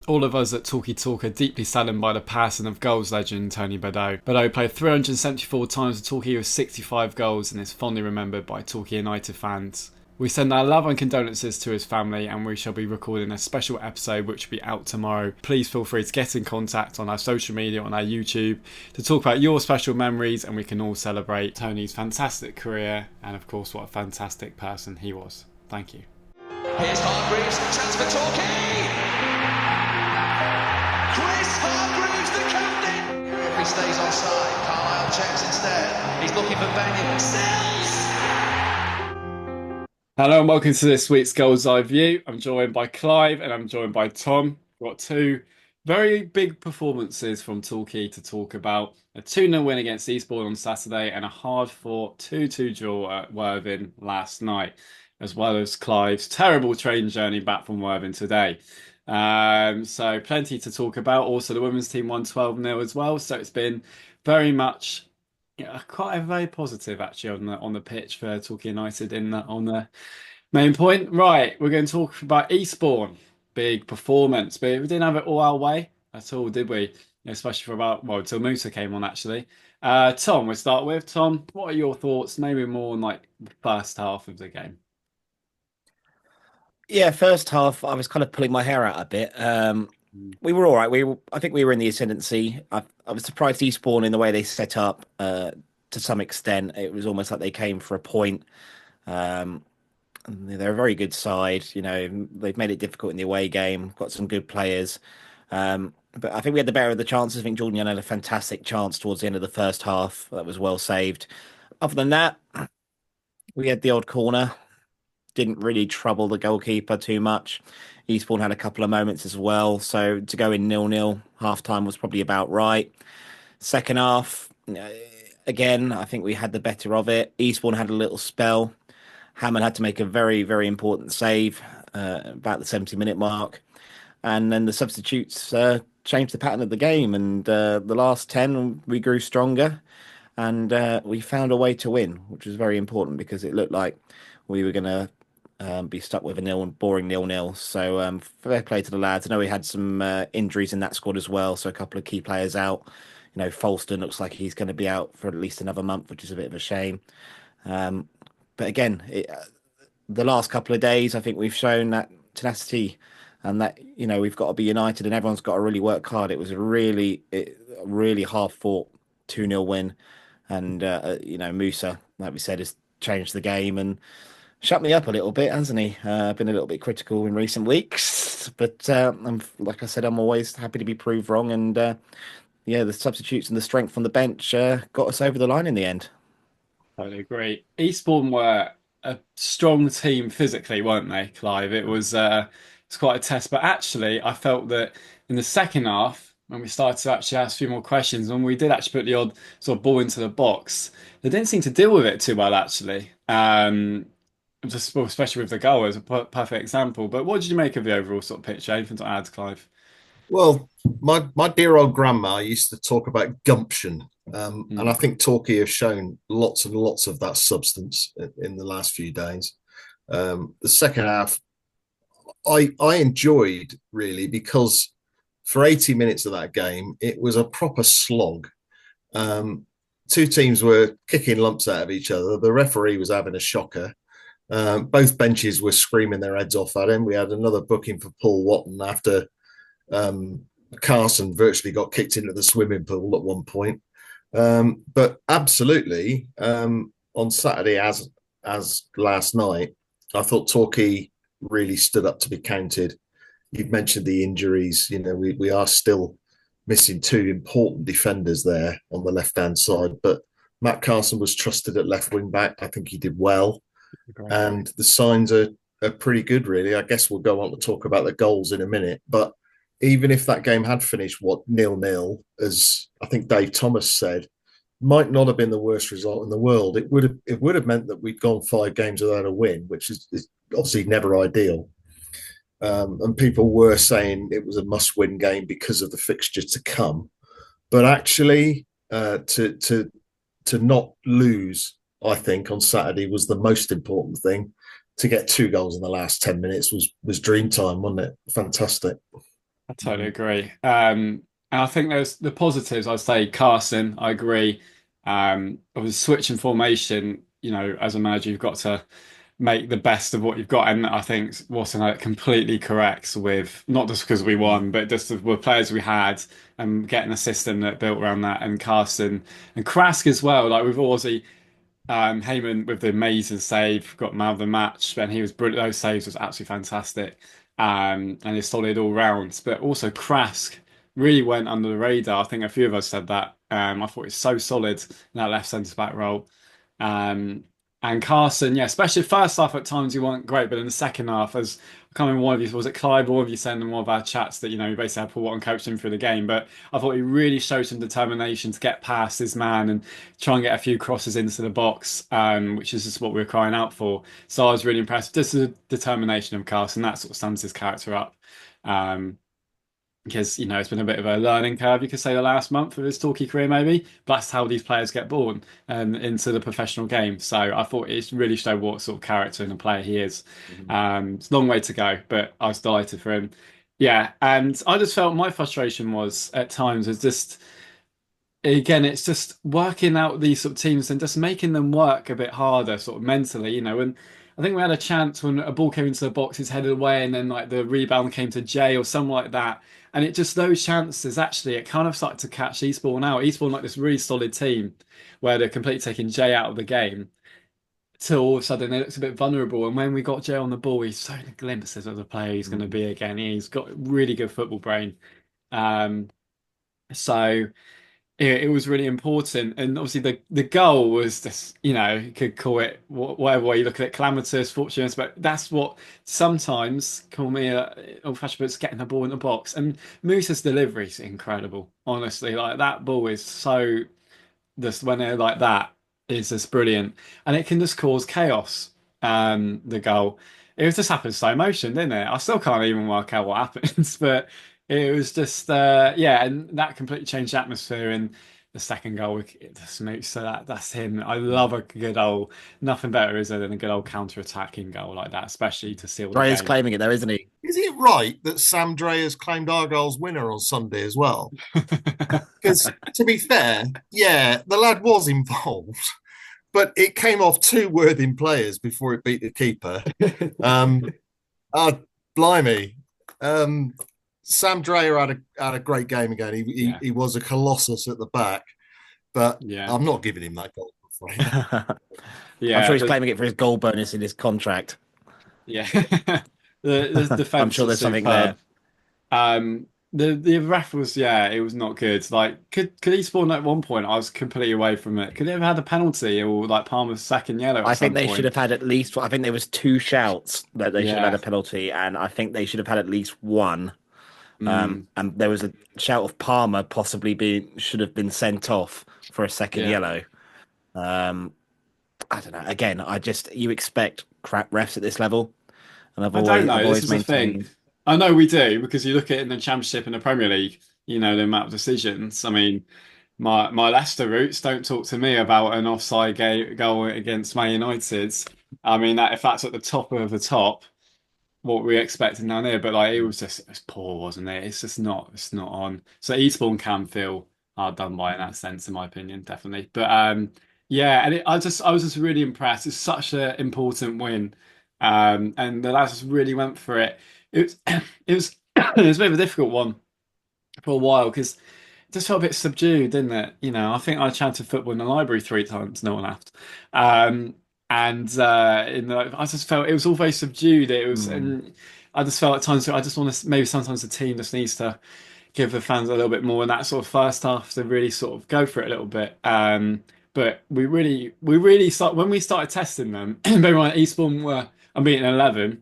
All of us at Talkie Talk are deeply saddened by the passing of Gull'S legend Tony Baw. Baw played 374 times for Torquay with 65 goals and is fondly remembered by Torquay United fans. We send our love and condolences to his family, and we shall be recording a special episode which will be out tomorrow. Please feel free to get in contact on our social media, on our YouTube, to talk about your special memories, and we can all celebrate Tony's fantastic career and of course what a fantastic person he was. Thank you. Here's Hargreaves, chance for Torquay! Chris Hargreaves, the captain! If he stays onside, Carlisle checks instead. He's looking for Benyon. Sells! Hello and welcome to this week's Gull'S Eye View. I'm joined by Clive and I'm joined by Tom. We've got two very big performances from Torquay to talk about. A 2-0 win against Eastbourne on Saturday and a hard-fought 2-2 draw at Worthing last night, as well as Clive's terrible train journey back from Worthing today. So plenty to talk about. Also, the women's team won 12-0 as well. So it's been very much quite a very positive actually on the pitch for Torquay United on the main point. Right, we're going to talk about Eastbourne. Big performance, but we didn't have it all our way at all, did we? Especially for until Musa came on actually. Tom, we'll start with. Tom, what are your thoughts? Maybe more on like the first half of the game. Yeah, first half, I was kind of pulling my hair out a bit. We were all right. I think we were in the ascendancy. I was surprised Eastbourne in the way they set up. To some extent, it was almost like they came for a point. They're a very good side. They've made it difficult in the away game. Got some good players. But I think we had the better of the chances. I think Jordan Young had a fantastic chance towards the end of the first half. That was well saved. Other than that, we had the odd corner. Didn't really trouble the goalkeeper too much. Eastbourne had a couple of moments as well. So to go in 0-0, half-time was probably about right. Second half, again, I think we had the better of it. Eastbourne had a little spell. Hammond had to make a very, very important save about the 70-minute mark. And then the substitutes changed the pattern of the game. And the last 10, we grew stronger. And we found a way to win, which was very important because it looked like we were going to be stuck with a boring 0-0. So fair play to the lads. I know we had some injuries in that squad as well. So a couple of key players out. Falston looks like he's going to be out for at least another month, which is a bit of a shame. But again, the last couple of days, I think we've shown that tenacity and that, we've got to be united and everyone's got to really work hard. It was a really hard-fought 2-0 win. And, Musa, like we said, has changed the game and shut me up a little bit, hasn't he? I've been a little bit critical in recent weeks. But like I said, I'm always happy to be proved wrong. And, the substitutes and the strength on the bench got us over the line in the end. Totally agree. Eastbourne were a strong team physically, weren't they, Clive? It's quite a test. But actually, I felt that in the second half, when we started to actually ask a few more questions, when we did actually put the odd sort of ball into the box, they didn't seem to deal with it too well, actually. Especially with the goal as a perfect example. But what did you make of the overall sort of picture? Anything to add, Clive? Well, my dear old grandma used to talk about gumption, and I think Torquay have shown lots and lots of that substance in the last few days. The second half, I enjoyed really because for 80 minutes of that game, it was a proper slog. Two teams were kicking lumps out of each other. The referee was having a shocker. Both benches were screaming their heads off at him. We had another booking for Paul Watton after Carson virtually got kicked into the swimming pool at one point. But absolutely, on Saturday, as last night, I thought Torquay really stood up to be counted. You've mentioned the injuries. We are still missing two important defenders there on the left-hand side, but Matt Carson was trusted at left wing back. I think he did well. Great. And the signs are pretty good, really. I guess we'll go on to talk about the goals in a minute, but even if that game had finished 0-0, as I think Dave Thomas said, might not have been the worst result in the world. It would have meant that we'd gone 5 games without a win, which is obviously never ideal. And people were saying it was a must-win game because of the fixture to come. But actually, to not lose, I think, on Saturday was the most important thing. To get 2 goals in the last 10 minutes was dream time, wasn't it? Fantastic. I totally agree. And I think there's the positives. I'd say Carson, I agree. Of the switch in formation, as a manager, you've got to make the best of what you've got. And I think Watson completely corrects with not just because we won, but just the players we had and getting a system that built around that. And Carson and Krask as well. Like we've already Heyman with the amazing save, got man of the match, and he was brilliant. Those saves was absolutely fantastic, and he's solid all round. But also Krask really went under the radar. I think a few of us said that. I thought he's so solid in that left centre back role. Um, and Carson, yeah, especially first half at times he wasn't great, but in the second half, as I can't remember one of you, was it Clive or one of you saying in one of our chats that you basically had Paul Watson coached him through the game, but I thought he really showed some determination to get past his man and try and get a few crosses into the box, which is just what we were crying out for. So I was really impressed. Just the determination of Carson, that sort of sums his character up. Um, because it's been a bit of a learning curve, you could say, the last month of his Torquay career, maybe. But that's how these players get born and into the professional game. So I thought it really showed what sort of character and a player he is. Mhm. It's a long way to go, but I was delighted for him. Yeah, and I just felt my frustration was at times is just again, it's just working out these sort of teams and just making them work a bit harder, sort of mentally. And I think we had a chance when a ball came into the box, it's headed away, and then like the rebound came to Jay or something like that. And it just those chances actually it kind of started to catch Eastbourne out. Eastbourne like this really solid team where they're completely taking Jay out of the game. Till all of a sudden it looks a bit vulnerable. And when we got Jay on the ball, he's showing glimpses of the player he's going to be again. He's got really good football brain. Um, so it was really important. And obviously the goal was just, you could call it whatever way you look at it, calamitous, fortuitous, but that's what sometimes call me a old-fashioned, but it's getting the ball in the box. And Moose's delivery is incredible, honestly. Like that ball is so just when they're like that is just brilliant, and it can just cause chaos. The goal, it was just happened slow motion, didn't it? I still can't even work out what happens, but it was just yeah, and that completely changed the atmosphere. And the second goal, just makes so that's him. I love a good old, nothing better is there than a good old counter-attacking goal like that, especially to seal the Dre's game. claiming it though, isn't he? Is it right that Sam Dre has claimed Argyle's winner on Sunday as well? Because to be fair, yeah, the lad was involved, but it came off two Worthing players before it beat the keeper. Um, oh, blimey. Sam Dreyer had a great game again. Yeah, He was a colossus at the back, but yeah, I'm not giving him that goal. I'm afraid. I'm yeah, sure he's claiming it for his goal bonus in his contract. yeah. The I'm defense sure was there's something there. superb. The ref was yeah, it was not good. Like could he spawn at one point? I was completely away from it. Could he have had a penalty or like Palmer's second yellow at I think some they should point? have had at least. I think there was two shouts that they should have had Yeah. a penalty, and I think they should have had at least one. Mm, And there was a shout of Palmer possibly being should have been sent off for a second yeah. yellow. Um, I don't know. Again, I just you expect crap refs at this level, and I don't I've know. This always is a thing. maintained. I know we do because you look at it in the Championship and the Premier League, the amount of decisions. I mean, my Leicester roots don't talk to me about an offside goal against Man United. I mean, that if that's at the top of the top, what we expected down there, but like it was poor, wasn't it? It's not on. So Eastbourne can feel hard done by in that sense, in my opinion, definitely. But yeah, and I was just really impressed. It's such an important win, and the lads just really went for it. It was it was it was a bit of a difficult one for a while because it just felt a bit subdued, didn't it? I think I chanted football in the library three times, no one laughed. And I just felt it was all very subdued. It was, Hmm. and I just felt at times I just want to maybe sometimes the team just needs to give the fans a little bit more in that sort of first half to really sort of go for it a little bit. But we really start when we started testing them. Bear in mind, Eastbourne were unbeaten 11.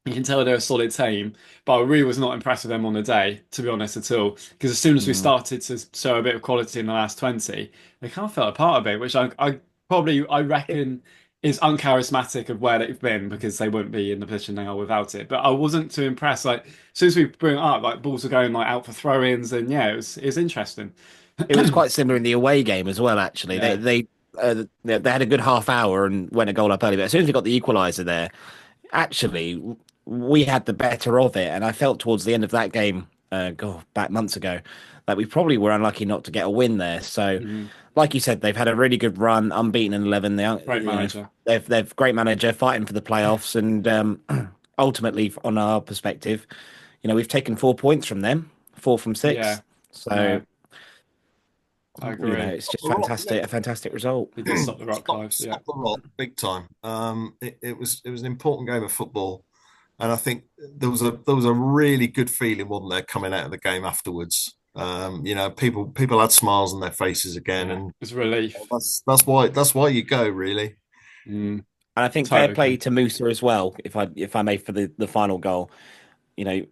You can tell they're a solid team, but I really was not impressed with them on the day, to be honest, at all. Because as soon as we Hmm. started to show a bit of quality in the last 20, they kind of fell apart a bit, which I reckon is uncharismatic of where they've been because they wouldn't be in the position they are without it. But I wasn't too impressed. Like as soon as we bring it up, like balls were going like out for throw-ins, and yeah, it was interesting. It was quite similar in the away game as well. Actually, Yeah. they had a good half hour and went a goal up early, but as soon as we got the equaliser there, actually we had the better of it, and I felt towards the end of that game. back months ago, that we probably were unlucky not to get a win there. So, Mhm. like you said, they've had a really good run, unbeaten in 11. Great You know, manager. they've great manager fighting for the playoffs, and ultimately, on our perspective, we've taken 4 points from them, 4 from 6. Yeah, So, no, I agree. it's just The Rock, a fantastic result. He did stop the rock stop, live. Yeah. stop the Rock, big time. It was an important game of football, and I think there was a really good feeling, wasn't there, coming out of the game afterwards. People had smiles on their faces again, Yeah. and It's relief. that's why you go really. Mm, And I think fair totally play agree. to Musa as well. If I may, for the final goal, you know,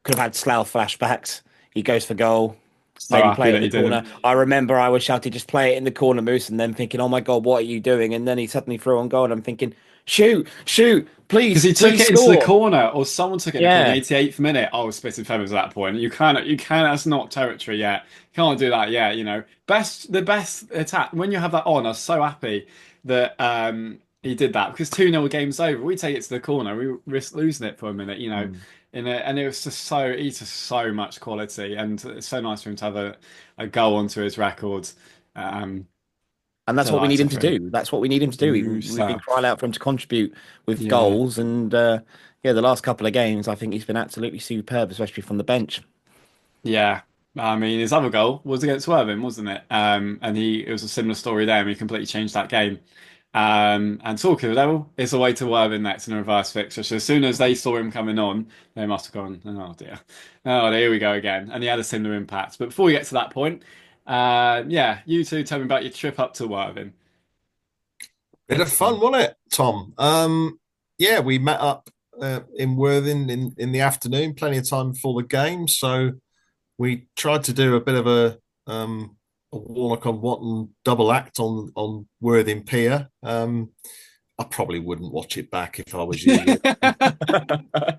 could have had Slough flashbacks. He goes for goal, So maybe happy play it that in he the corner. didn't. I remember I was shouting, just play it in the corner, Moose, and then thinking, oh my God, what are you doing? And then he suddenly threw on goal, and I'm thinking, shoot, shoot, Because please, he took please it into the score. corner, or someone took it in the corner, Yeah. 88th minute. I was splitting feathers at that point. That's not territory yet. You can't do that yet, the best attack, when you have that on, I was so happy that he did that because 2-0 game's over. We take it to the corner, we risk losing it for a minute, Mm. and it was just he's just so much quality, and it's so nice for him to have a goal onto his record. Um, And that's what we need Delighted him to for him. do. That's what we need him to do. We've been Musa. crying out for him to contribute with Yeah. goals. And yeah, the last couple of games, I think he's been absolutely superb, especially from the bench. Yeah, I mean his other goal was against Worthing, wasn't it? And it was a similar story there, and he completely changed that game. And talking of the devil, it's away to Worthing next in a reverse fixture. So as soon as they saw him coming on, they must have gone, oh dear, here we go again. And he had a similar impact. But before we get to that point, yeah, you two tell me about your trip up to Worthing. Bit of fun, wasn't it, Tom? Yeah, we met up in Worthing in the afternoon, plenty of time before the game. So we tried to do a bit of a Warnock on Watton double act on Worthing Pier. I probably wouldn't watch it back if I was you.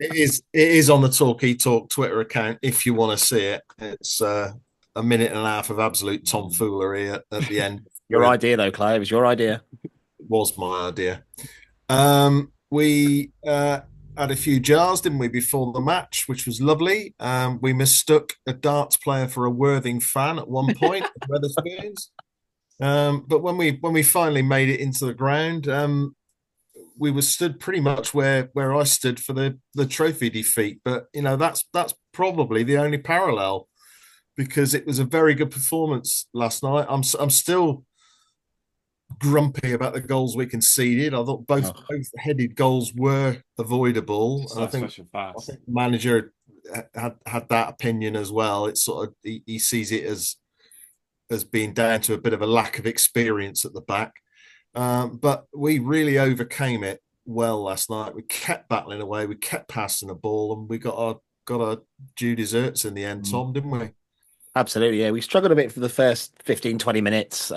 It is on the Torquay Talk Twitter account if you want to see it. It's a minute and a half of absolute tomfoolery at the end. Your It idea, though, Clay. It was your idea. was my idea. We had a few jars, didn't we, before the match, which was lovely. We mistook a darts player for a Worthing fan at one point, Wetherspoons. But when we finally made it into the ground, we were stood pretty much where I stood for the trophy defeat. But that's probably the only parallel because it was a very good performance last night. I'm still grumpy about the goals we conceded. I thought both Oh, both headed goals were avoidable, and I So think special I fast. think the manager had that opinion as well. It's sort of he sees it as being down to a bit of a lack of experience at the back. But we really overcame it well last night. We kept battling away, we kept passing the ball, and we got our due desserts in the end, mm. Tom, didn't we? Absolutely. Yeah, we struggled a bit for the first 15, 20 minutes,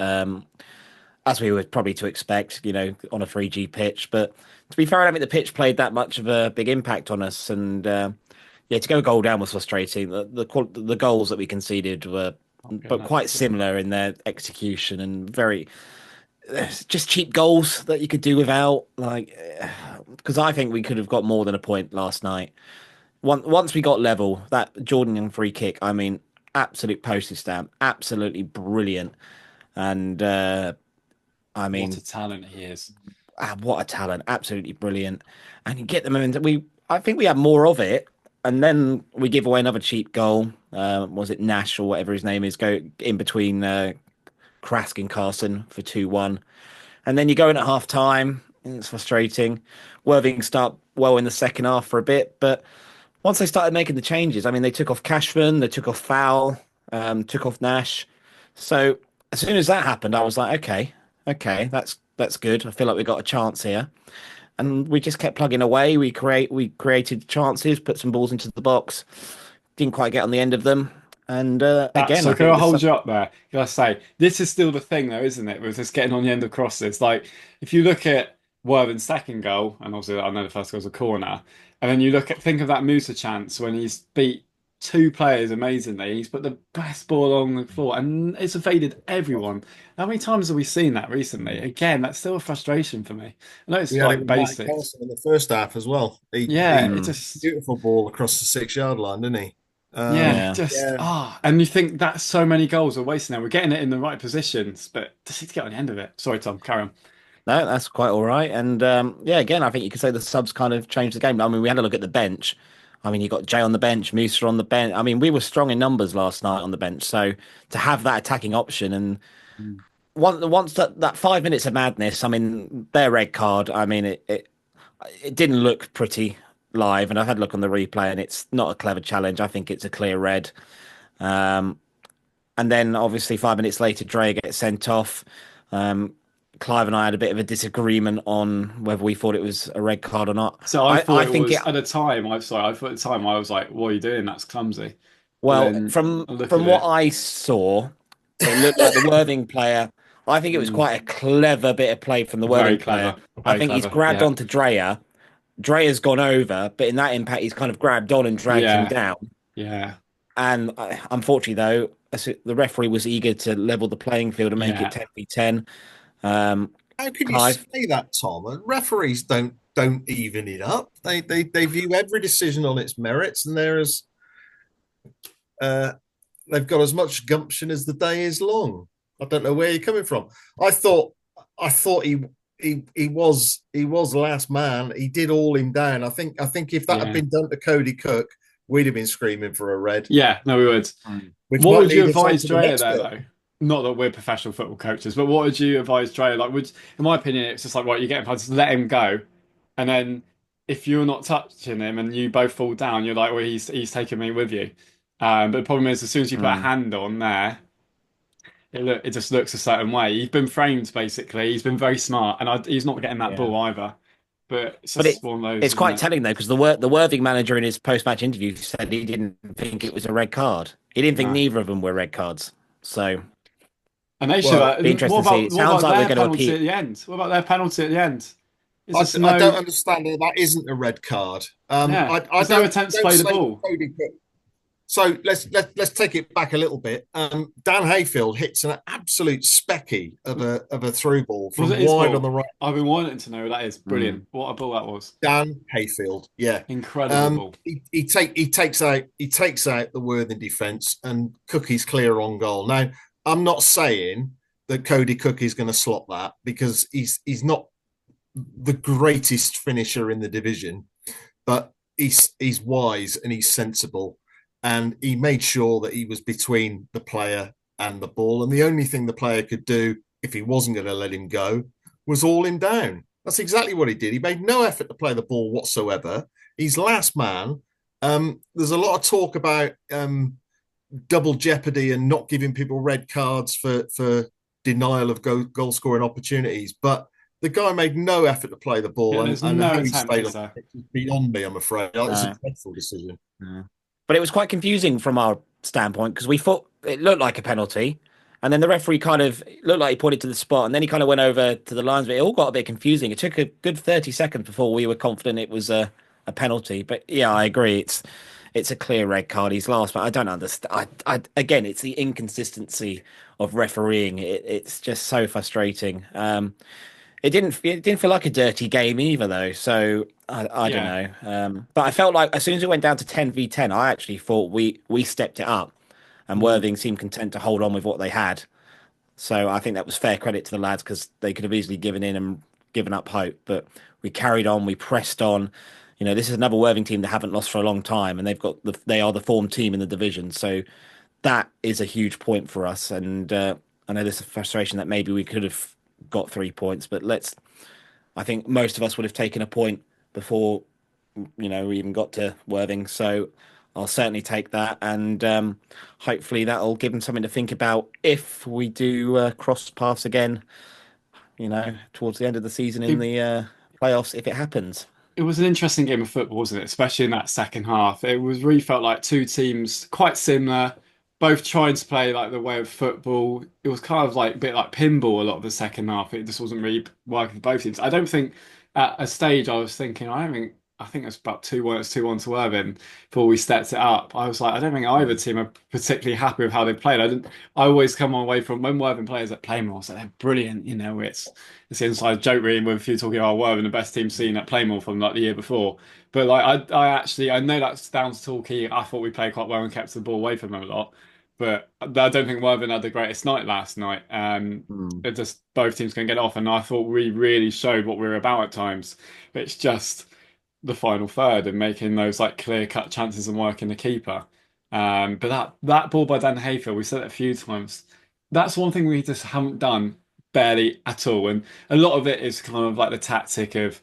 as we were probably to expect, on a 3G pitch. But to be fair, I don't think the pitch played that much of a big impact on us. And yeah, to go goal down was frustrating. The goals that we conceded were I'm getting but that. quite similar in their execution and very just cheap goals that you could do without. Like, because I think we could have got more than a point last night. Once we got level, that Jordan Young free kick, I mean, absolute postage stamp, absolutely brilliant. And I What mean, a talent he is. what a talent, absolutely brilliant. And you get them in. I think we had more of it, and then we give away another cheap goal. Was it Nash or whatever his name is? Go in between Krask and Carson for 2-1, and then you go in at half time. And it's frustrating. Worthing start well in the second half for a bit, but once they started making the changes, I mean, they took off Cashman, they took off Fowl, took off Nash. So as soon as that happened, I was like, okay, that's good. I feel like we got a chance here, and we just kept plugging away. We created chances, put some balls into the box, didn't quite get on the end of them, and again, So I can think I this. hold you up there? Can I say this is still the thing though, isn't it? With just getting on the end of crosses. Like if you look at Worthing's second goal, and obviously I know the first goal was a corner, and then you think of that Musa chance when he's beat two players amazingly. He's put the best ball on the floor and it's evaded everyone. How many times have we seen that recently? Again, that's still a frustration for me. I know We it's had it like with Matt basics. Carson in the first half as well. He Yeah, it Mm. just beautiful ball across the 6 yard line, didn't he? Yeah, Yeah. just Yeah, and you think that's so many goals we're wasting now. We're getting it in the right positions, but just need to get on the end of it. Sorry, Tom, carry on. No, that's quite all right. And yeah, again, I think you could say the subs kind of changed the game. I mean, we had a look at the bench. I mean, you got Jay on the bench, Musa on the bench. I mean, we were strong in numbers last night on the bench. So to have that attacking option and Mm. once that 5 minutes of madness, I mean, their red card, I mean, it didn't look pretty live. And I've had a look on the replay and it's not a clever challenge. I think it's a clear red. Um, and then obviously 5 minutes later, Dre gets sent off. Um, Clive and I had a bit of a disagreement on whether we thought it was a red card or not. So I I thought it think it was at the time. I sorry, I thought at the time I was like, "What are you doing? That's clumsy." But well then from I look at from what it, I saw, it looked like the Worthing player. I think it was mm, quite a clever bit of play from the very Worthing player. clever, I very think he's clever. grabbed Yeah, onto Drea. Drea's gone over, but in that impact, he's kind of grabbed on and dragged him yeah, down. yeah, And unfortunately, though, the referee was eager to level the playing field and make it yeah. 10v10. Um, how can you Clive, say that, Tom? Referees don't even it up. They view every decision on its merits, and uh, they've got as much gumption as the day is long. I don't know where you're coming from. I thought I thought he was last man. He did all him down. I think if that had Yeah. been done to Cody Cook, we'd have been screaming for a red, Yeah, no, we would. which What might would you lead us on advise to the Drea next there, bit. though? Not that we're professional football coaches, but what would you advise Drea? Like, in my opinion, it's just like, right, you get him, just let him go, and then if you're not touching him and you both fall down, you're like, well, he's taking me with you. But the problem is, as soon as you put a mm, hand on there, it just looks a certain way. He's been framed basically. He's been very smart, and he's not getting that yeah. ball either. But it's But just one of those, it's isn't quite it? telling though, because the Worthing manager in his post-match interview said he didn't think it was a red card. He didn't think No. neither of them were red cards. So And they should. Well, be interesting to see. It What sounds about like we're their going to penalty at appeal. the end? What about their penalty at the end? Is I, this I don't no? understand that that isn't a red card. Yeah, I there's no don't attempt to don't play the say ball. Cody Cook. So let's take it back a little bit. Dan Hayfield hits an absolute specky of a through ball Was from it his wide on ball? the right. I've been wanting to know. That is Mm, brilliant. What a ball that was. Dan Hayfield, yeah. Incredible ball. He takes out the Worthing defence and Cookie's clear on goal. Now I'm not saying that Cody Cook is going to slot that because he's not the greatest finisher in the division, but he's wise and he's sensible, and he made sure that he was between the player and the ball. And the only thing the player could do if he wasn't going to let him go was haul him down. That's exactly what he did. He made no effort to play the ball whatsoever. He's last man. There's a lot of talk about double jeopardy and not giving people red cards for denial of goal scoring opportunities, but the guy made no effort to play the ball, Yeah, and, there's and no how he attempt, stayed on is there? it is beyond me, I'm afraid. That was a no, dreadful decision. no. But it was quite confusing from our standpoint because we thought it looked like a penalty, and then the referee kind of it looked like he pointed to the spot, and then he kind of went over to the lines. But it all got a bit confusing. It took a good 30 seconds before we were confident it was a penalty. But yeah, I agree. It's a clear red card. He's last, but I don't understand. Again, it's the inconsistency of refereeing. It's just so frustrating. It didn't feel like a dirty game either though. So I don't Yeah. know. But I felt like as soon as it went down to 10v10, I actually thought we stepped it up, and Mm. Worthing seemed content to hold on with what they had. So I think that was fair credit to the lads because they could have easily given in and given up hope, but we carried on, we pressed on. You know, this is another Worthing team that haven't lost for a long time, and they are the form team in the division. So that is a huge point for us. And I know there's a frustration that maybe we could have got 3 points, but I think most of us would have taken a point before, we even got to Worthing. So I'll certainly take that. And hopefully that'll give them something to think about if we do cross paths again, towards the end of the season in It, the playoffs, if it happens. it was an interesting game of football, wasn't it? Especially in that second half. It was really felt like two teams quite similar, both trying to play like the way of football. It was kind of like a bit like pinball a lot of the second half. It just wasn't really working for both teams. I don't think at a stage I was thinking, I think it was about 2-1. It's 2-1 to Worthing before we stepped it up. I was like, I don't think either team are particularly happy with how they played. I always come away from when Worthing players at Playmore, so they're brilliant. You know, it's the inside joke really with you talking about Worthing, the best team seen at Playmore from like the year before. But like I know that's down to Torquay. I thought we played quite well and kept the ball away from them a lot. But I don't think Worthing had the greatest night last night. Mm. It just both teams can get off, and I thought we really showed what we were about at times. But it's just the final third and making those like clear cut chances and working the keeper. But that ball by Dan Hayfield, we said it a few times. That's one thing we just haven't done barely at all, and a lot of it is kind of like the tactic of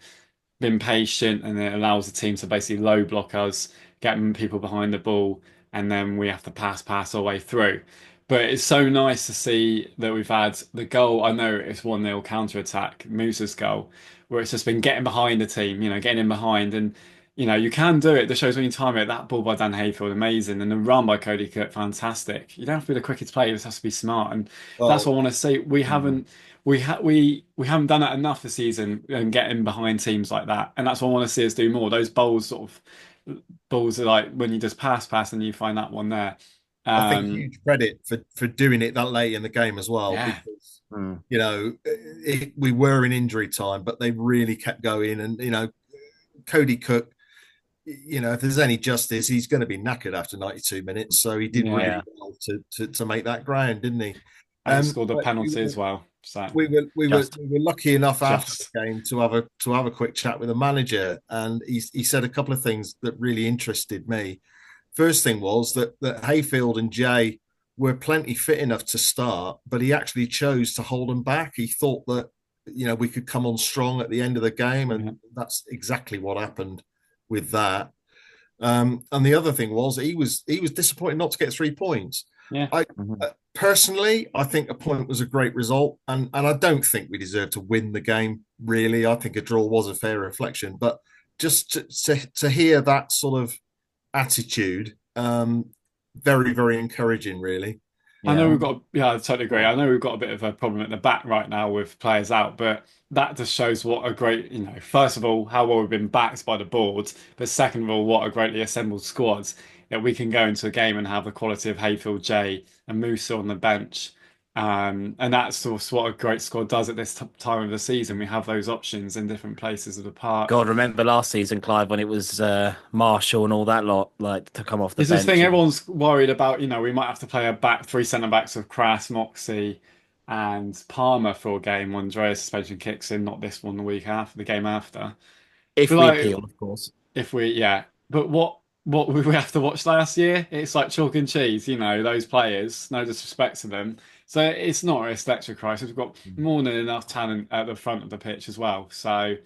being patient, and it allows the team to basically low block us, get people behind the ball, and then we have to pass our way through. But it's so nice to see that we've had the goal. I know it's 1-0 counter attack, Musa's goal, where it's just been getting behind the team, getting in behind. And, you can do it. The shows when you time it. That ball by Dan Hayfield, amazing. And the run by Cody Cook, fantastic. You don't have to be the quickest player, you just have to be smart. And that's Well, what I want to see. We haven't done that enough this season and getting behind teams like that. And that's what I want to see us do more. Those balls are like when you just pass and you find that one there. I think Um, huge credit for doing it that late in the game as well, yeah, because Mm. we were in injury time, but they really kept going. And Cody Cook, if there's any justice, he's going to be knackered after 92 minutes. So he did yeah. really well to make that ground, didn't he? And he scored a But penalty as well. So we were we were Just we were lucky enough after just the game to have a quick chat with the manager, and he said a couple of things that really interested me. First thing was that Hayfield and Jay were plenty fit enough to start, but he actually chose to hold them back. He thought that we could come on strong at the end of the game, yeah, and that's exactly what happened with that. And the other thing was he was disappointed not to get 3 points. yeah. I Mhm. Personally, I think a point was a great result, and I don't think we deserve to win the game. Really, I think a draw was a fair reflection, but just to hear that sort of attitude, very very encouraging, really. I know Yeah. we've got, yeah, I totally agree. I know we've got a bit of a problem at the back right now with players out, but that just shows what a great, first of all, how well we've been backed by the board, but second of all, what a greatly assembled squad that we can go into a game and have the quality of Hayfield, Jay, and Musa on the bench. And that's sort of what a great squad does at this time of the season. We have those options in different places of the park. God, remember last season, Clive, when it was Marshall and all that lot, like to come off the It's this thing bench. everyone's worried about. We might have to play a back three centre backs of Crass, Moxie, and Palmer for a game when Andrea's suspension kicks in, not this one, the week after, the game after. But If we like, appeal, of course. if we, yeah, but what we have to watch last year? It's like chalk and cheese, those players. No disrespect to them. So it's not a stature crisis. We've got more than enough talent at the front of the pitch as well. So,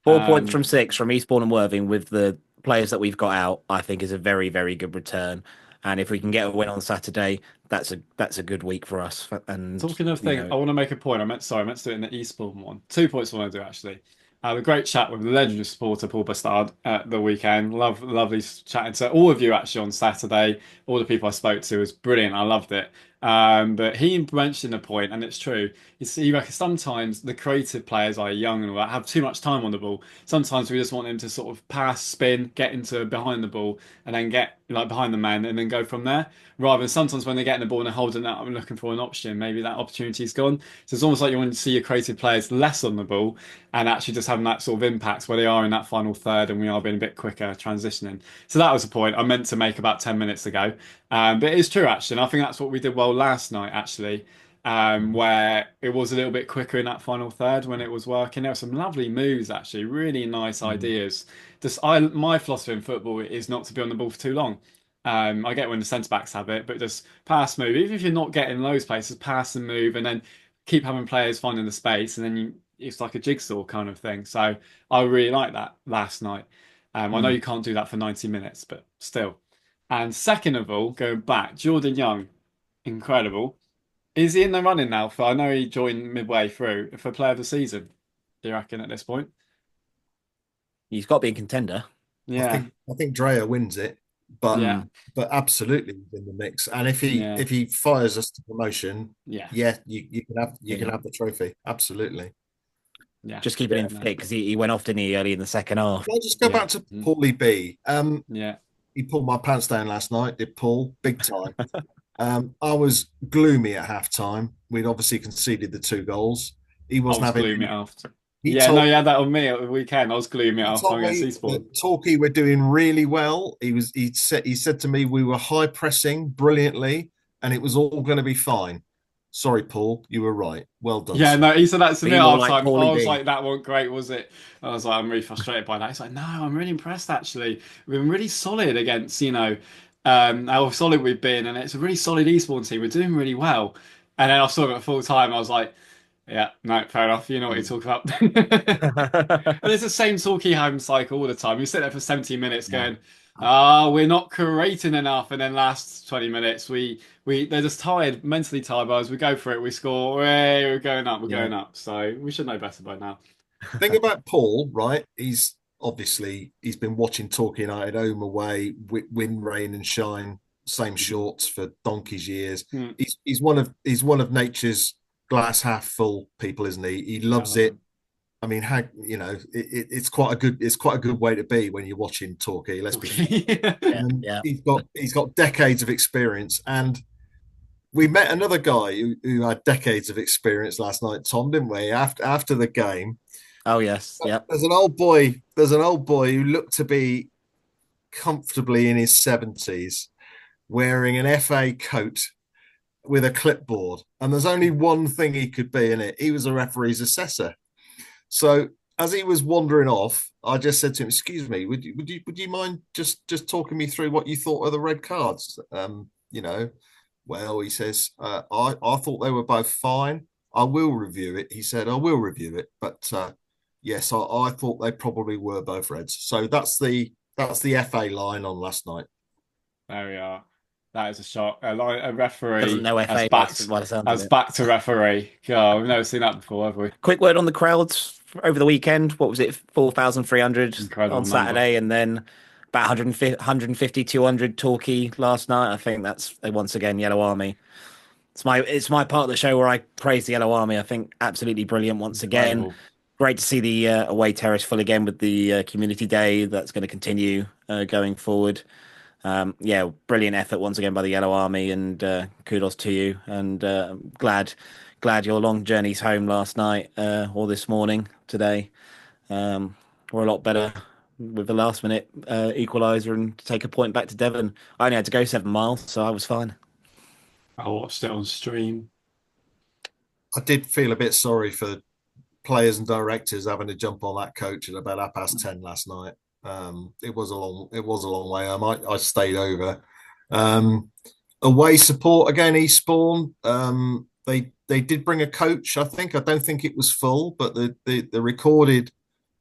4 points um, from 6 from Eastbourne and Worthing with the players that we've got out, I think is a very, very good return. And if we can get a win on Saturday, that's a good week for us. And talking of thing, I want to make a point. I meant to do it in the Eastbourne one. 2 points I want to do actually. I had a great chat with the legendary supporter Paul Bastard at the weekend. Lovely chatting to all of you actually on Saturday. All the people I spoke to was brilliant. I loved it. But he mentioned a point, and it's true. He reckons sometimes the creative players are young and all that have too much time on the ball. Sometimes we just want them to sort of pass, spin, get into behind the ball, and then get like behind the man, and then go from there. Rather than sometimes when they're getting the ball and they're holding that, I'm looking for an option. Maybe that opportunity's gone. So it's almost like you want to see your creative players less on the ball and actually just having that sort of impact where they are in that final third and we are being a bit quicker transitioning. So that was a point I meant to make about 10 minutes ago. But it is true, actually. And I think that's what we did well last night, actually, where it was a little bit quicker in that final third when it was working. There were some lovely moves, actually, really nice ideas. My philosophy in football is not to be on the ball for too long. I get when the centre backs have it, but just pass, move. Even if you're not getting those places, pass and move, and then keep having players finding the space, and then it's like a jigsaw kind of thing. So I really like that last night. I know Mm. you can't do that for 90 minutes, but still. And second of all, going back, Jordan Young, incredible. Is he in the running now for? I know he joined midway through for Player of the Season. Do you reckon at this point? He's got to be a contender. Yeah, I think Dreyer wins it, but yeah, Mm. absolutely in the mix. And if he yeah, if he fires us to promotion, yeah. yeah, you can Yeah. have the trophy. Absolutely. Yeah. Just keeping him No. fit because he went off, didn't he, early in the second half? Can I just go back to Paulie B? Yeah. He pulled my pants down last night, did Paul, big time. I was gloomy at halftime. We'd obviously conceded the 2 goals. He I wasn't was having gloomy any. after. He Yeah, no, told you had that on me at the weekend. I was gloomy he after told against me Eastbourne. that Torquay were doing really well. He said to me we were high pressing brilliantly, and it was all going to be fine. Sorry, Paul, you were right. Well done, Yeah, sir. no, he said that to me Be more half like time. I Paulie was B. like, that wasn't great, was it? I was like, I'm really frustrated by that. He's like, no, I'm really impressed actually. We've been really solid against, how solid we've been, and it's a really solid Eastbourne team. We're doing really well. And then I saw him at full time. I was like, yeah, no, fair enough. You know what you're talking about. And it's the same talky home cycle all the time. You sit there for 70 minutes Yeah. going, we're not creating enough. And then last 20 minutes, they're just tired, mentally tired by us. We go for it, we score, hey, we're going up, we're Yeah. going up. So we should know better by now. Thing about Paul, right? He's been watching Torquay United home away, wind, rain, and shine, same shorts for donkey's years. Hmm. He's one of nature's glass half full people, isn't he? He loves it. I mean, it's quite a good way to be when you're watching Torquay. Let's be fair. Yeah. He's got decades of experience, and we met another guy who had decades of experience last night, Tom, didn't we? After the game, Oh yes. Yep. there's an old boy. There's an old boy who looked to be comfortably in his 70s, wearing an FA coat with a clipboard, and there's only one thing he could be in it. He was a referee's assessor. So as he was wandering off, I just said to him, "Excuse me, would you mind just talking me through what you thought of the red cards?" Well, he says, I thought they were both fine. I will review it. He said, I will review it, but yes, I thought they probably were both reds. So that's the FA line on last night. There we are. That is a shock. A Doesn't referee know has FA backed by the sound of has it. backed a referee. God, we've never seen that before, have we? Quick word on the crowds over the weekend. What was it? 4,300 Incredible on number. Saturday, and then about 150, 200 Torquay last night. I think that's once again Yellow Army. It's my part of the show where I praise the Yellow Army. I think absolutely brilliant once again. Incredible. Great to see the away terrace full again with the community day. That's going to continue going forward. Yeah, brilliant effort once again by the Yellow Army, and kudos to you. And glad your long journeys home last night or this morning today were a lot better with the last minute equaliser and to take a point back to Devon. I only had to go 7 miles, so I was fine. I watched it on stream. I did feel a bit sorry for players and directors having to jump on that coach at about 10:30 last night. It was a long way. I stayed over. Away support again, Eastbourne. They did bring a coach. I think. I don't think it was full, but the recorded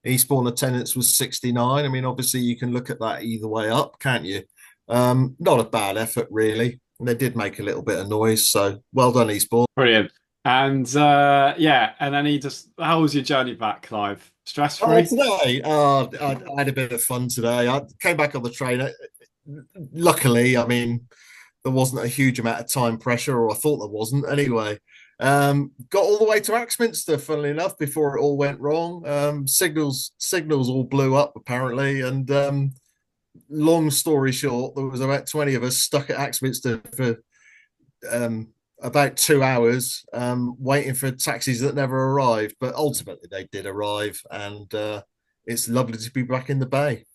Eastbourne attendance was 69. I mean, obviously you can look at that either way up, can't you? Not a bad effort really. And they did make a little bit of noise, so well done, Eastbourne. Brilliant. And yeah, and then how was your journey back, Clive? Stress Oh, free? today, I had a bit of fun today. I came back on the train. Luckily, I mean, there wasn't a huge amount of time pressure, or I thought there wasn't anyway. Got all the way to Axminster, funnily enough, before it all went wrong. Signals all blew up apparently, and long story short, there was about 20 of us stuck at Axminster for about 2 hours, waiting for taxis that never arrived. But ultimately, they did arrive, and it's lovely to be back in the bay.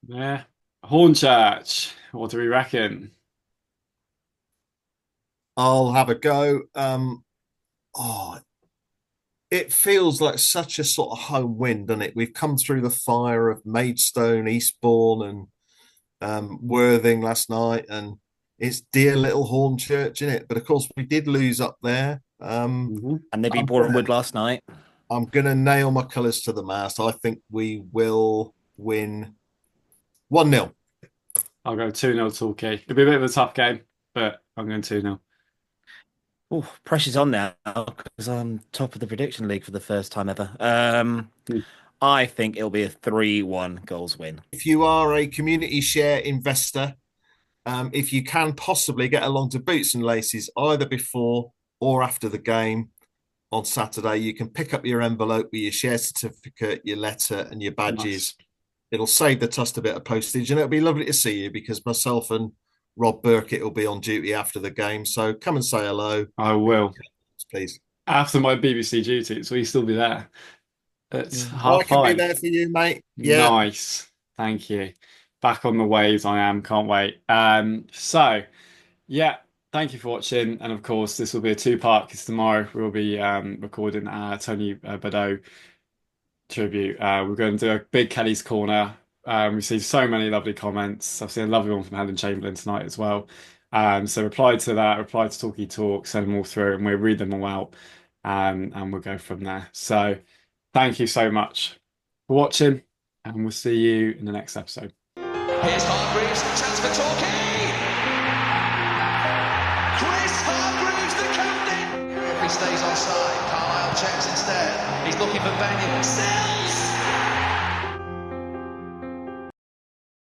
Yeah. Hornchurch. What do we reckon? I'll have a go. Oh, it feels like such a sort of home wind, doesn't it? We've come through the fire of Maidstone, Eastbourne, and Worthing last night, and it's dear little Hornchurch, isn't it? But of course, we did lose up there. And they beat I'm Boreham gonna, Wood last night. I'm gonna nail my colours to the mast. I think we will win 1-0. I'll go 2-0 Torquay. It'll be a bit of a tough game, but I'm going 2-0. Oh, pressure's on now because I'm top of the prediction league for the first time ever. I think it'll be a 3-1 goals win. If you are a community share investor, if you can possibly get along to Boots and Laces either before or after the game, on Saturday, you can pick up your envelope with your share certificate, your letter, and your badges. Nice. It'll save the trust a bit of postage, and it'll be lovely to see you because myself and Rob Burkett will be on duty after the game. So come and say hello, I will. please. After my BBC duties, will you still be there at I can be 5:30? there for you, mate. Yeah. Nice. Thank you. Back on the waves, I am. Can't wait. Yeah, thank you for watching. And of course, this will be a two-part because tomorrow we'll be recording Tony Baw tribute. We're going to do a big Kelly's Corner. We've seen so many lovely comments. I've seen a lovely one from Helen Chamberlain tonight as well. So reply to that, reply to Talkie Talk, send them all through, and we'll read them all out, and we'll go from there. So thank you so much for watching, and we'll see you in the next episode. Here's Hargreaves, chance for Torquay. Chris Hargreaves, the captain. He stays onside. Carlisle checks instead. He's looking for Benyon. Sells.